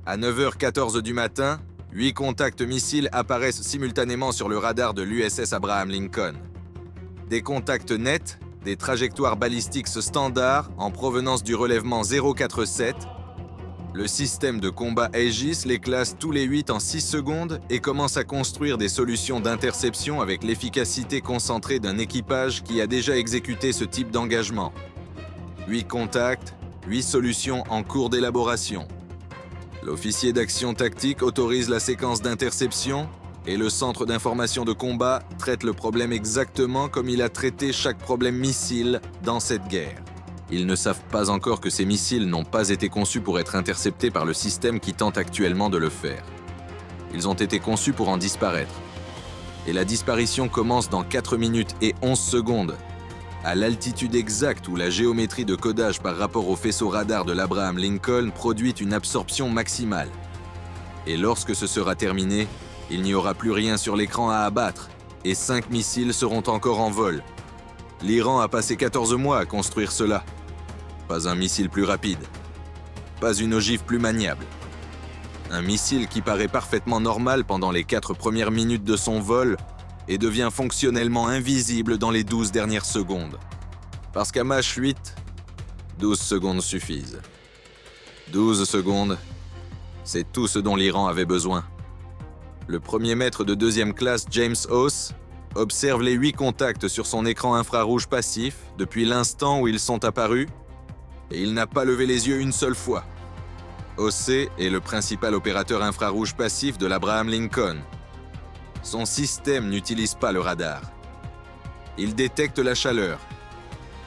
À 9h14 du matin, 8 contacts missiles apparaissent simultanément sur le radar de l'USS Abraham Lincoln. Des contacts nets, des trajectoires balistiques standards en provenance du relèvement 047. Le système de combat Aegis les classe tous les 8 en 6 secondes et commence à construire des solutions d'interception avec l'efficacité concentrée d'un équipage qui a déjà exécuté ce type d'engagement. 8 contacts, 8 solutions en cours d'élaboration. L'officier d'action tactique autorise la séquence d'interception et le centre d'information de combat traite le problème exactement comme il a traité chaque problème missile dans cette guerre. Ils ne savent pas encore que ces missiles n'ont pas été conçus pour être interceptés par le système qui tente actuellement de le faire. Ils ont été conçus pour en disparaître. Et la disparition commence dans 4 minutes et 11 secondes, à l'altitude exacte où la géométrie de codage par rapport au faisceau radar de l'Abraham Lincoln produit une absorption maximale. Et lorsque ce sera terminé, il n'y aura plus rien sur l'écran à abattre, et 5 missiles seront encore en vol. L'Iran a passé 14 mois à construire cela. Pas un missile plus rapide. Pas une ogive plus maniable. Un missile qui paraît parfaitement normal pendant les 4 premières minutes de son vol et devient fonctionnellement invisible dans les 12 dernières secondes. Parce qu'à Mach 8, 12 secondes suffisent. 12 secondes, c'est tout ce dont l'Iran avait besoin. Le premier maître de 2e classe, James House, observe les 8 contacts sur son écran infrarouge passif depuis l'instant où ils sont apparus, et il n'a pas levé les yeux une seule fois. House est le principal opérateur infrarouge passif de l'Abraham Lincoln. Son système n'utilise pas le radar. Il détecte la chaleur,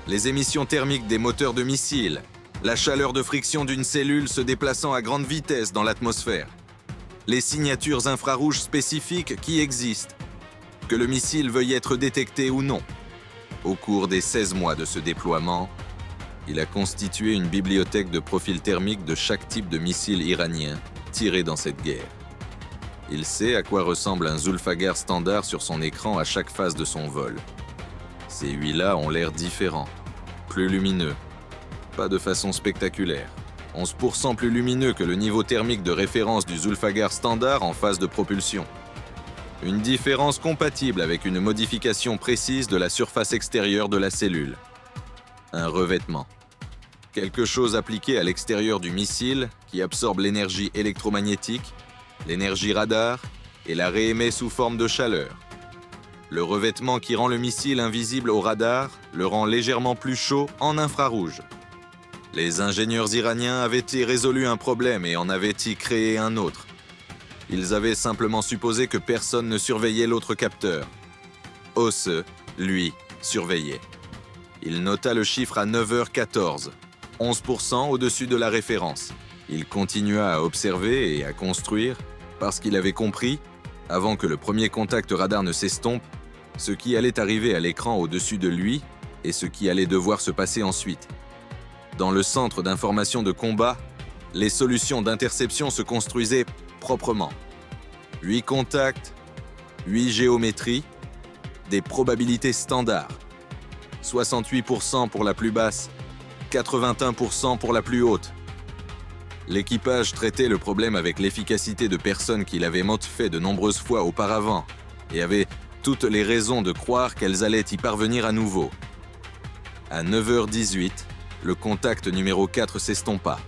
les émissions thermiques des moteurs de missiles, la chaleur de friction d'une cellule se déplaçant à grande vitesse dans l'atmosphère, les signatures infrarouges spécifiques qui existent, que le missile veuille être détecté ou non. Au cours des 16 mois de ce déploiement, il a constitué une bibliothèque de profils thermiques de chaque type de missile iranien tiré dans cette guerre. Il sait à quoi ressemble un Zulfagar standard sur son écran à chaque phase de son vol. Ces 8-là ont l'air différents, plus lumineux, pas de façon spectaculaire, 11% plus lumineux que le niveau thermique de référence du Zulfagar standard en phase de propulsion. Une différence compatible avec une modification précise de la surface extérieure de la cellule. Un revêtement. Quelque chose appliqué à l'extérieur du missile qui absorbe l'énergie électromagnétique, l'énergie radar et la réémet sous forme de chaleur. Le revêtement qui rend le missile invisible au radar le rend légèrement plus chaud en infrarouge. Les ingénieurs iraniens avaient-ils résolu un problème et en avaient-ils créé un autre? Ils avaient simplement supposé que personne ne surveillait l'autre capteur. Hosse, lui, surveillait. Il nota le chiffre à 9h14, 11% au-dessus de la référence. Il continua à observer et à construire parce qu'il avait compris, avant que le premier contact radar ne s'estompe, ce qui allait arriver à l'écran au-dessus de lui et ce qui allait devoir se passer ensuite. Dans le centre d'information de combat, les solutions d'interception se construisaient proprement. 8 contacts, 8 géométries, des probabilités standards. 68% pour la plus basse, 81% pour la plus haute. L'équipage traitait le problème avec l'efficacité de personnes qui l'avaient fait de nombreuses fois auparavant et avait toutes les raisons de croire qu'elles allaient y parvenir à nouveau. À 9h18, le contact numéro 4 s'estompa.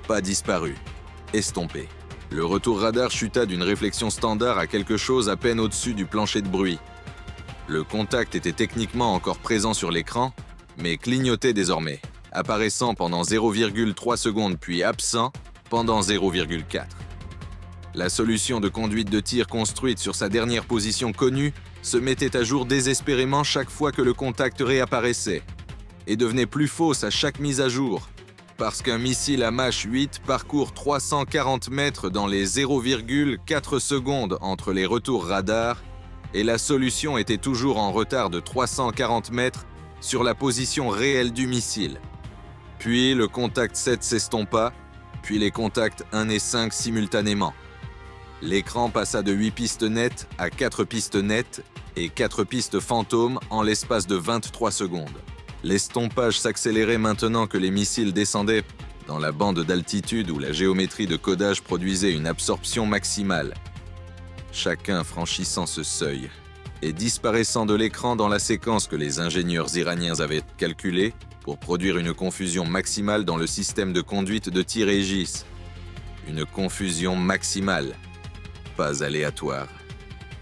Pas disparu, estompé. Le retour radar chuta d'une réflexion standard à quelque chose à peine au-dessus du plancher de bruit. Le contact était techniquement encore présent sur l'écran, mais clignotait désormais, apparaissant pendant 0,3 secondes puis absent pendant 0,4. La solution de conduite de tir construite sur sa dernière position connue se mettait à jour désespérément chaque fois que le contact réapparaissait et devenait plus fausse à chaque mise à jour, parce qu'un missile à Mach 8 parcourt 340 mètres dans les 0,4 secondes entre les retours radars et la solution était toujours en retard de 340 mètres sur la position réelle du missile. Puis le contact 7 s'estompa, puis les contacts 1 et 5 simultanément. L'écran passa de 8 pistes nettes à 4 pistes nettes et 4 pistes fantômes en l'espace de 23 secondes. L'estompage s'accélérait maintenant que les missiles descendaient dans la bande d'altitude où la géométrie de codage produisait une absorption maximale. Chacun franchissant ce seuil et disparaissant de l'écran dans la séquence que les ingénieurs iraniens avaient calculée pour produire une confusion maximale dans le système de conduite de tir Aegis. Une confusion maximale, pas aléatoire.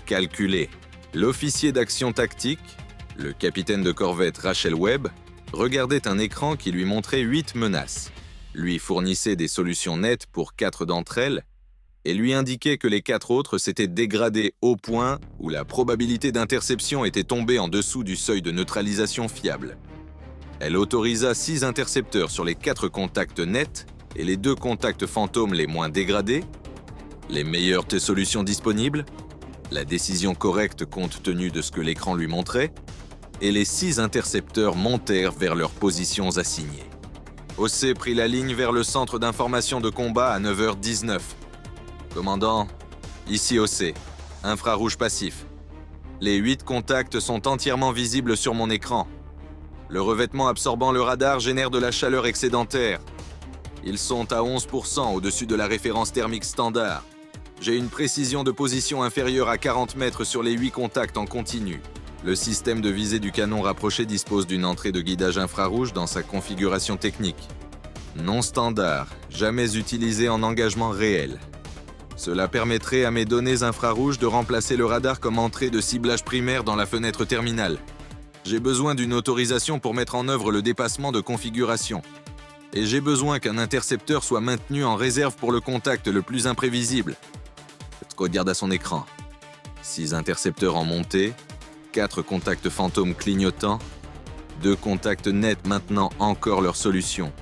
Calculée. L'officier d'action tactique, le capitaine de corvette Rachel Webb, regardait un écran qui lui montrait 8 menaces, lui fournissait des solutions nettes pour 4 d'entre elles, et lui indiquait que les 4 autres s'étaient dégradées au point où la probabilité d'interception était tombée en dessous du seuil de neutralisation fiable. Elle autorisa 6 intercepteurs sur les 4 contacts nets et les 2 contacts fantômes les moins dégradés, les meilleures solutions disponibles, la décision correcte compte tenu de ce que l'écran lui montrait, et les 6 intercepteurs montèrent vers leurs positions assignées. OC prit la ligne vers le centre d'information de combat à 9h19. Commandant, ici OC, infrarouge passif. Les 8 contacts sont entièrement visibles sur mon écran. Le revêtement absorbant le radar génère de la chaleur excédentaire. Ils sont à 11% au-dessus de la référence thermique standard. J'ai une précision de position inférieure à 40 mètres sur les 8 contacts en continu. Le système de visée du canon rapproché dispose d'une entrée de guidage infrarouge dans sa configuration technique. Non standard, jamais utilisé en engagement réel. Cela permettrait à mes données infrarouges de remplacer le radar comme entrée de ciblage primaire dans la fenêtre terminale. J'ai besoin d'une autorisation pour mettre en œuvre le dépassement de configuration. Et j'ai besoin qu'un intercepteur soit maintenu en réserve pour le contact le plus imprévisible. Regarde à son écran. 6 intercepteurs en montée, 4 contacts fantômes clignotants, 2 contacts nets maintenant encore leur solution.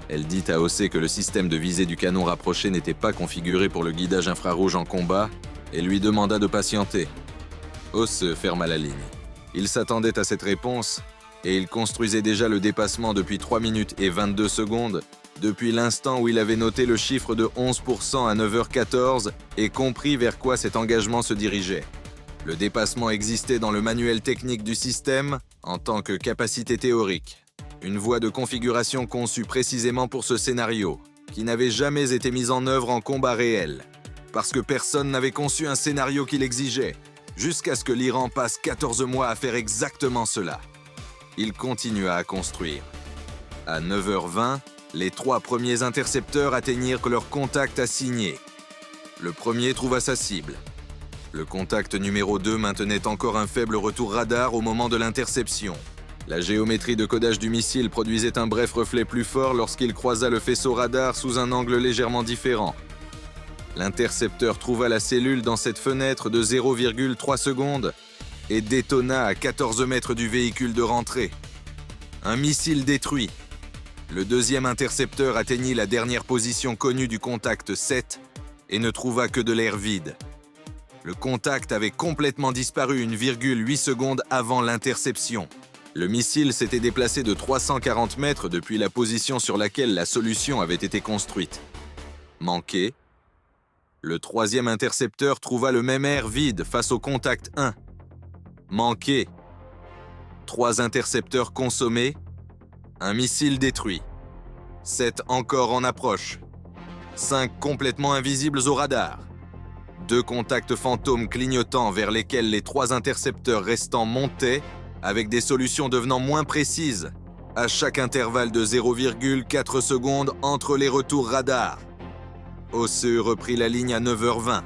Elle dit à OC que le système de visée du canon rapproché n'était pas configuré pour le guidage infrarouge en combat et lui demanda de patienter. OC ferma la ligne. Il s'attendait à cette réponse et il construisait déjà le dépassement depuis 3 minutes et 22 secondes, depuis l'instant où il avait noté le chiffre de 11% à 9h14 et compris vers quoi cet engagement se dirigeait. Le dépassement existait dans le manuel technique du système en tant que capacité théorique. Une voie de configuration conçue précisément pour ce scénario, qui n'avait jamais été mise en œuvre en combat réel, parce que personne n'avait conçu un scénario qui l'exigeait, jusqu'à ce que l'Iran passe 14 mois à faire exactement cela. Il continua à construire. À 9h20, les 3 premiers intercepteurs atteignirent leur contact assigné. Le premier trouva sa cible. Le contact numéro 2 maintenait encore un faible retour radar au moment de l'interception. La géométrie de codage du missile produisait un bref reflet plus fort lorsqu'il croisa le faisceau radar sous un angle légèrement différent. L'intercepteur trouva la cellule dans cette fenêtre de 0,3 secondes et détonna à 14 mètres du véhicule de rentrée. Un missile détruit. Le deuxième intercepteur atteignit la dernière position connue du contact 7 et ne trouva que de l'air vide. Le contact avait complètement disparu 1,8 secondes avant l'interception. Le missile s'était déplacé de 340 mètres depuis la position sur laquelle la solution avait été construite. Manqué. Le troisième intercepteur trouva le même air vide face au contact 1. Manqué. 3 intercepteurs consommés. Un missile détruit. 7 encore en approche. 5 complètement invisibles au radar. 2 contacts fantômes clignotants vers lesquels les 3 intercepteurs restants montaient, avec des solutions devenant moins précises, à chaque intervalle de 0,4 secondes entre les retours radar. OCE reprit la ligne à 9h20.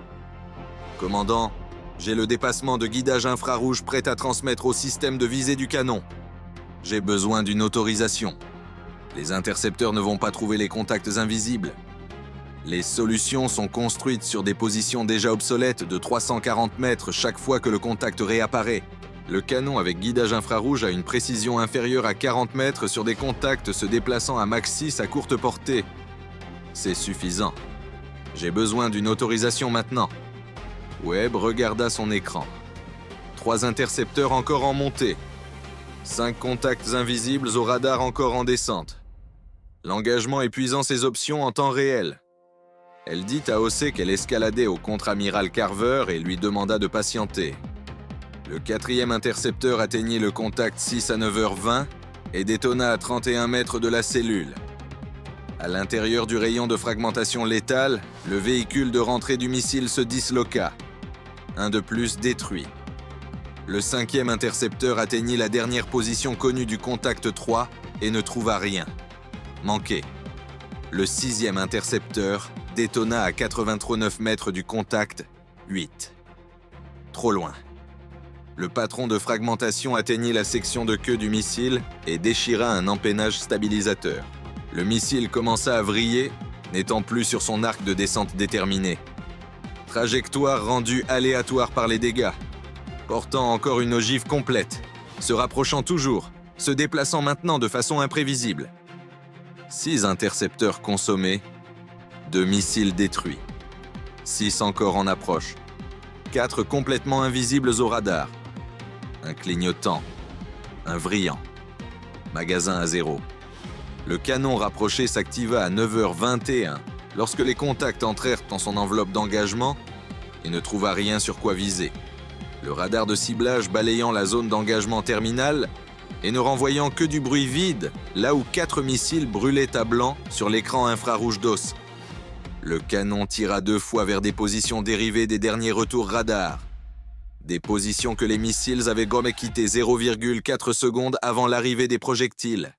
Commandant, j'ai le dépassement de guidage infrarouge prêt à transmettre au système de visée du canon. J'ai besoin d'une autorisation. Les intercepteurs ne vont pas trouver les contacts invisibles. Les solutions sont construites sur des positions déjà obsolètes de 340 mètres chaque fois que le contact réapparaît. Le canon avec guidage infrarouge a une précision inférieure à 40 mètres sur des contacts se déplaçant à max 6 à courte portée. C'est suffisant. J'ai besoin d'une autorisation maintenant. Webb regarda son écran. 3 intercepteurs encore en montée. 5 contacts invisibles au radar encore en descente. L'engagement épuisant ses options en temps réel. Elle dit à OC qu'elle escaladait au contre-amiral Carver et lui demanda de patienter. Le 4e intercepteur atteignit le contact 6 à 9h20 et détonna à 31 mètres de la cellule. À l'intérieur du rayon de fragmentation létale, le véhicule de rentrée du missile se disloqua. Un de plus détruit. Le 5e intercepteur atteignit la dernière position connue du contact 3 et ne trouva rien. Manqué. Le 6e intercepteur détonna à 89 mètres du contact 8. Trop loin. Le patron de fragmentation atteignit la section de queue du missile et déchira un empennage stabilisateur. Le missile commença à vriller, n'étant plus sur son arc de descente déterminé. Trajectoire rendue aléatoire par les dégâts. Portant encore une ogive complète, se rapprochant toujours, se déplaçant maintenant de façon imprévisible. 6 intercepteurs consommés, 2 missiles détruits. 6 encore en approche. 4 complètement invisibles au radar. Un clignotant. Un vrillant. Magasin à 0. Le canon rapproché s'activa à 9h21 lorsque les contacts entrèrent dans son enveloppe d'engagement et ne trouva rien sur quoi viser. Le radar de ciblage balayant la zone d'engagement terminale et ne renvoyant que du bruit vide là où 4 missiles brûlaient à blanc sur l'écran infrarouge d'os. Le canon tira 2 fois vers des positions dérivées des derniers retours radar. Des positions que les missiles avaient gommé quitter 0,4 secondes avant l'arrivée des projectiles.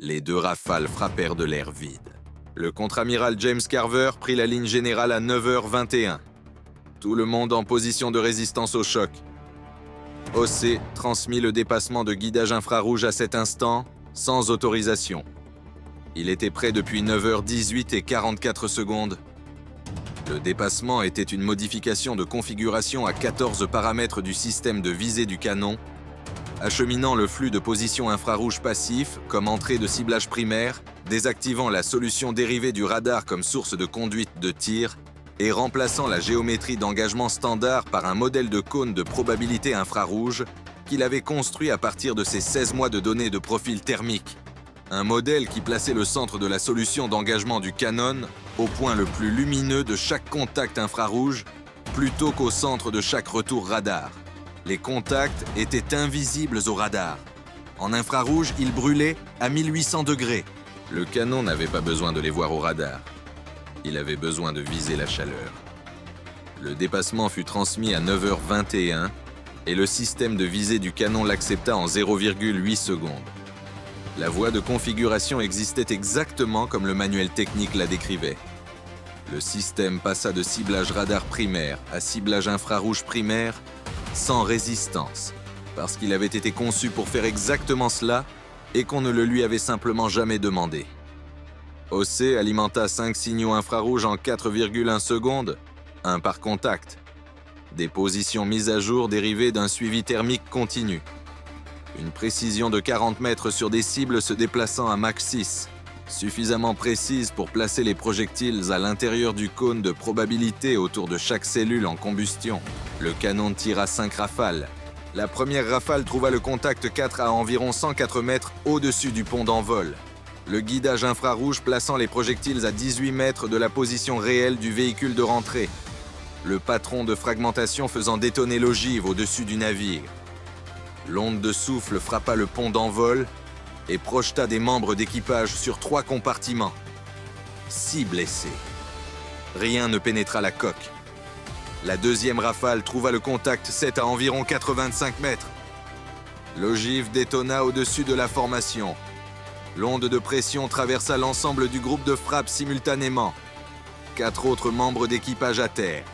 Les 2 rafales frappèrent de l'air vide. Le contre-amiral James Carver prit la ligne générale à 9h21. Tout le monde en position de résistance au choc. OC transmit le dépassement de guidage infrarouge à cet instant, sans autorisation. Il était prêt depuis 9h18 et 44 secondes. Le dépassement était une modification de configuration à 14 paramètres du système de visée du canon, acheminant le flux de position infrarouge passif comme entrée de ciblage primaire, désactivant la solution dérivée du radar comme source de conduite de tir et remplaçant la géométrie d'engagement standard par un modèle de cône de probabilité infrarouge qu'il avait construit à partir de ses 16 mois de données de profil thermique. Un modèle qui plaçait le centre de la solution d'engagement du canon au point le plus lumineux de chaque contact infrarouge plutôt qu'au centre de chaque retour radar. Les contacts étaient invisibles au radar. En infrarouge, ils brûlaient à 1800 degrés. Le canon n'avait pas besoin de les voir au radar. Il avait besoin de viser la chaleur. Le dépassement fut transmis à 9h21 et le système de visée du canon l'accepta en 0,8 secondes. La voie de configuration existait exactement comme le manuel technique la décrivait. Le système passa de ciblage radar primaire à ciblage infrarouge primaire sans résistance, parce qu'il avait été conçu pour faire exactement cela et qu'on ne le lui avait simplement jamais demandé. OC alimenta 5 signaux infrarouges en 4,1 secondes, un par contact. Des positions mises à jour dérivées d'un suivi thermique continu. Une précision de 40 mètres sur des cibles se déplaçant à Mach 6, suffisamment précise pour placer les projectiles à l'intérieur du cône de probabilité autour de chaque cellule en combustion. Le canon tira 5 rafales. La première rafale trouva le contact 4 à environ 104 mètres au-dessus du pont d'envol. Le guidage infrarouge plaçant les projectiles à 18 mètres de la position réelle du véhicule de rentrée. Le patron de fragmentation faisant détonner l'ogive au-dessus du navire. L'onde de souffle frappa le pont d'envol et projeta des membres d'équipage sur 3 compartiments. 6 blessés. Rien ne pénétra la coque. La deuxième rafale trouva le contact 7 à environ 85 mètres. L'ogive détonna au-dessus de la formation. L'onde de pression traversa l'ensemble du groupe de frappe simultanément. 4 autres membres d'équipage à terre.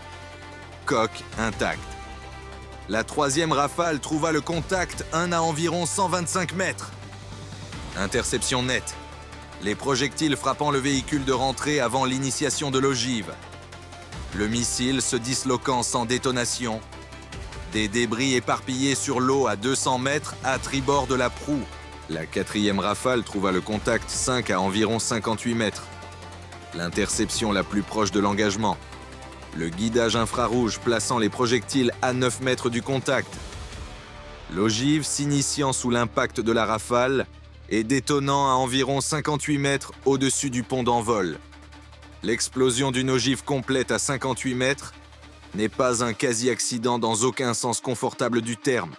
Coque intacte. La troisième rafale trouva le contact 1 à environ 125 mètres. Interception nette. Les projectiles frappant le véhicule de rentrée avant l'initiation de l'ogive. Le missile se disloquant sans détonation. Des débris éparpillés sur l'eau à 200 mètres à tribord de la proue. La quatrième rafale trouva le contact 5 à environ 58 mètres. L'interception la plus proche de l'engagement. Le guidage infrarouge plaçant les projectiles à 9 mètres du contact. L'ogive s'initiant sous l'impact de la rafale et détonnant à environ 58 mètres au-dessus du pont d'envol. L'explosion d'une ogive complète à 58 mètres n'est pas un quasi-accident dans aucun sens confortable du terme.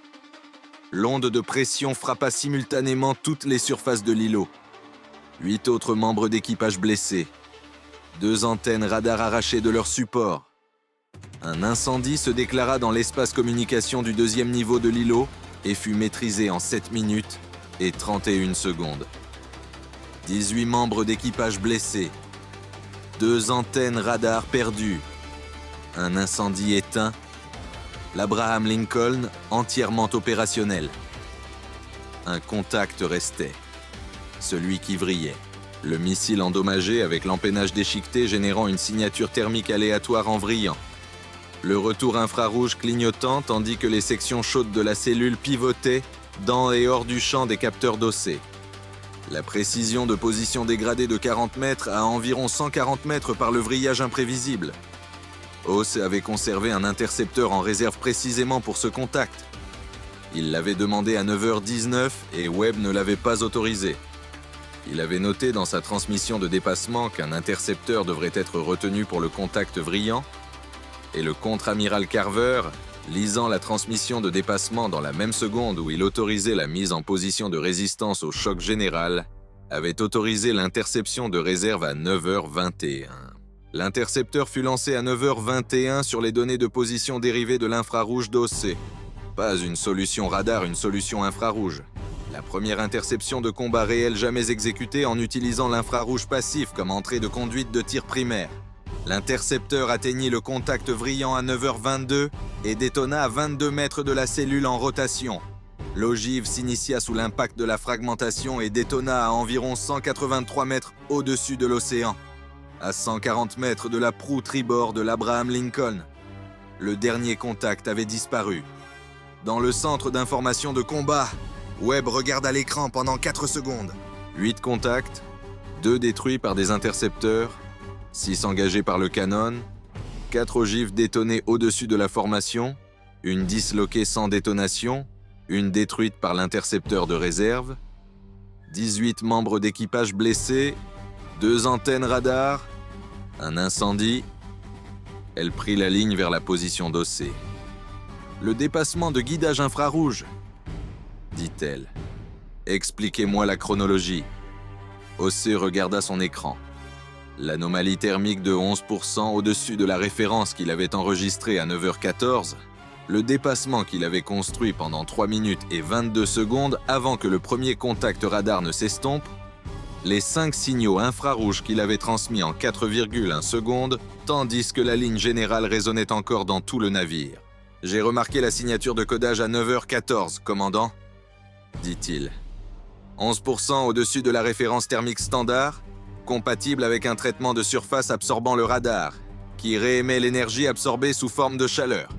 L'onde de pression frappa simultanément toutes les surfaces de l'îlot. 8 autres membres d'équipage blessés. 2 antennes radar arrachées de leur support. Un incendie se déclara dans l'espace communication du 2e niveau de l'îlot et fut maîtrisé en 7 minutes et 31 secondes. 18 membres d'équipage blessés. 2 antennes radar perdues. Un incendie éteint. L'Abraham Lincoln entièrement opérationnel. Un contact restait. Celui qui vrillait. Le missile endommagé avec l'empennage déchiqueté générant une signature thermique aléatoire en vrillant. Le retour infrarouge clignotant tandis que les sections chaudes de la cellule pivotaient dans et hors du champ des capteurs d'OC. La précision de position dégradée de 40 mètres à environ 140 mètres par le vrillage imprévisible. OC avait conservé un intercepteur en réserve précisément pour ce contact. Il l'avait demandé à 9h19 et Webb ne l'avait pas autorisé. Il avait noté dans sa transmission de dépassement qu'un intercepteur devrait être retenu pour le contact vrillant, et le contre-amiral Carver, lisant la transmission de dépassement dans la même seconde où il autorisait la mise en position de résistance au choc général, avait autorisé l'interception de réserve à 9h21. L'intercepteur fut lancé à 9h21 sur les données de position dérivées de l'infrarouge d'OC. Pas une solution radar, une solution infrarouge. La première interception de combat réel jamais exécutée en utilisant l'infrarouge passif comme entrée de conduite de tir primaire. L'intercepteur atteignit le contact vrillant à 9h22 et détonna à 22 mètres de la cellule en rotation. L'ogive s'initia sous l'impact de la fragmentation et détonna à environ 183 mètres au-dessus de l'océan, à 140 mètres de la proue tribord de l'Abraham Lincoln. Le dernier contact avait disparu. Dans le centre d'information de combat, Webb regarda l'écran pendant 4 secondes. 8 contacts, 2 détruits par des intercepteurs, 6 engagés par le canon, 4 ogives détonnées au-dessus de la formation, une disloquée sans détonation, une détruite par l'intercepteur de réserve, 18 membres d'équipage blessés, 2 antennes radar, un incendie. Elle prit la ligne vers la position d'OC. Le dépassement de guidage infrarouge, dit-elle. Expliquez-moi la chronologie. OC regarda son écran. L'anomalie thermique de 11% au-dessus de la référence qu'il avait enregistrée à 9h14, le dépassement qu'il avait construit pendant 3 minutes et 22 secondes avant que le premier contact radar ne s'estompe, les 5 signaux infrarouges qu'il avait transmis en 4,1 secondes, tandis que la ligne générale résonnait encore dans tout le navire. « J'ai remarqué la signature de codage à 9h14, commandant, » dit-il. 11% au-dessus de la référence thermique standard, compatible avec un traitement de surface absorbant le radar, qui réémet l'énergie absorbée sous forme de chaleur.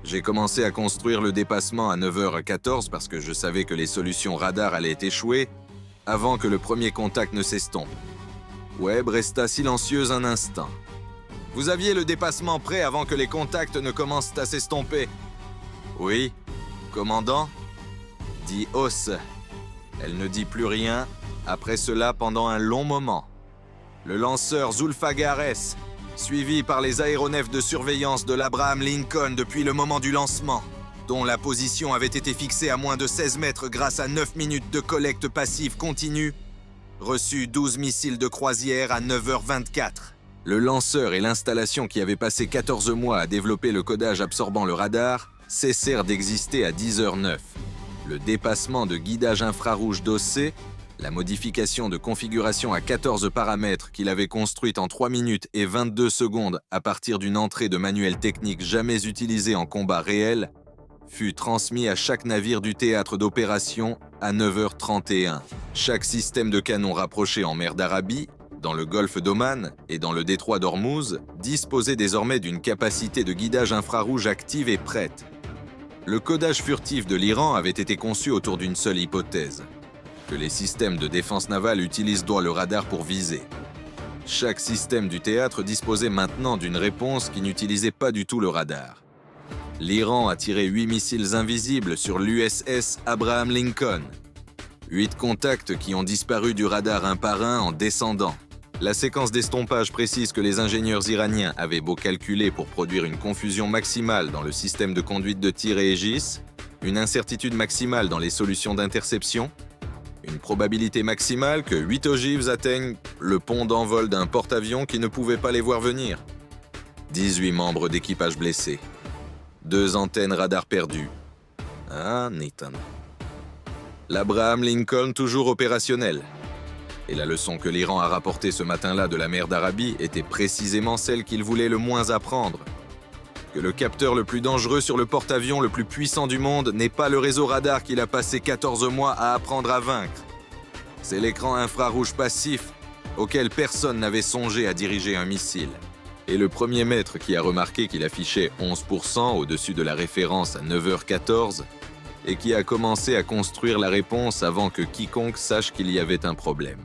J'ai commencé à construire le dépassement à 9h14 parce que je savais que les solutions radar allaient échouer avant que le premier contact ne s'estompe. Webb resta silencieuse un instant. « Vous aviez le dépassement prêt avant que les contacts ne commencent à s'estomper ?»« Oui, commandant ?» dit Oss. Elle ne dit plus rien, après cela pendant un long moment. Le lanceur Zulfagares, suivi par les aéronefs de surveillance de l'Abraham Lincoln depuis le moment du lancement, dont la position avait été fixée à moins de 16 mètres grâce à 9 minutes de collecte passive continue, reçut 12 missiles de croisière à 9h24. Le lanceur et l'installation qui avaient passé 14 mois à développer le codage absorbant le radar cessèrent d'exister à 10h09. Le dépassement de guidage infrarouge d'OC, la modification de configuration à 14 paramètres qu'il avait construite en 3 minutes et 22 secondes à partir d'une entrée de manuel technique jamais utilisée en combat réel, fut transmis à chaque navire du théâtre d'opération à 9h31. Chaque système de canon rapproché en mer d'Arabie, dans le golfe d'Oman et dans le détroit d'Ormuz, disposait désormais d'une capacité de guidage infrarouge active et prête. Le codage furtif de l'Iran avait été conçu autour d'une seule hypothèse, que les systèmes de défense navale utilisent droit le radar pour viser. Chaque système du théâtre disposait maintenant d'une réponse qui n'utilisait pas du tout le radar. L'Iran a tiré 8 missiles invisibles sur l'USS Abraham Lincoln. 8 contacts qui ont disparu du radar un par un en descendant. La séquence d'estompage précise que les ingénieurs iraniens avaient beau calculer pour produire une confusion maximale dans le système de conduite de tir et Aegis, une incertitude maximale dans les solutions d'interception, une probabilité maximale que 8 ogives atteignent le pont d'envol d'un porte-avions qui ne pouvait pas les voir venir. 18 membres d'équipage blessés. 2 antennes radar perdues. Ah, Nathan. L'Abraham Lincoln toujours opérationnel. Et la leçon que l'Iran a rapportée ce matin-là de la mer d'Arabie était précisément celle qu'il voulait le moins apprendre. Que le capteur le plus dangereux sur le porte-avions le plus puissant du monde n'est pas le réseau radar qu'il a passé 14 mois à apprendre à vaincre. C'est l'écran infrarouge passif auquel personne n'avait songé à diriger un missile. Et le premier maître qui a remarqué qu'il affichait 11% au-dessus de la référence à 9h14 et qui a commencé à construire la réponse avant que quiconque sache qu'il y avait un problème.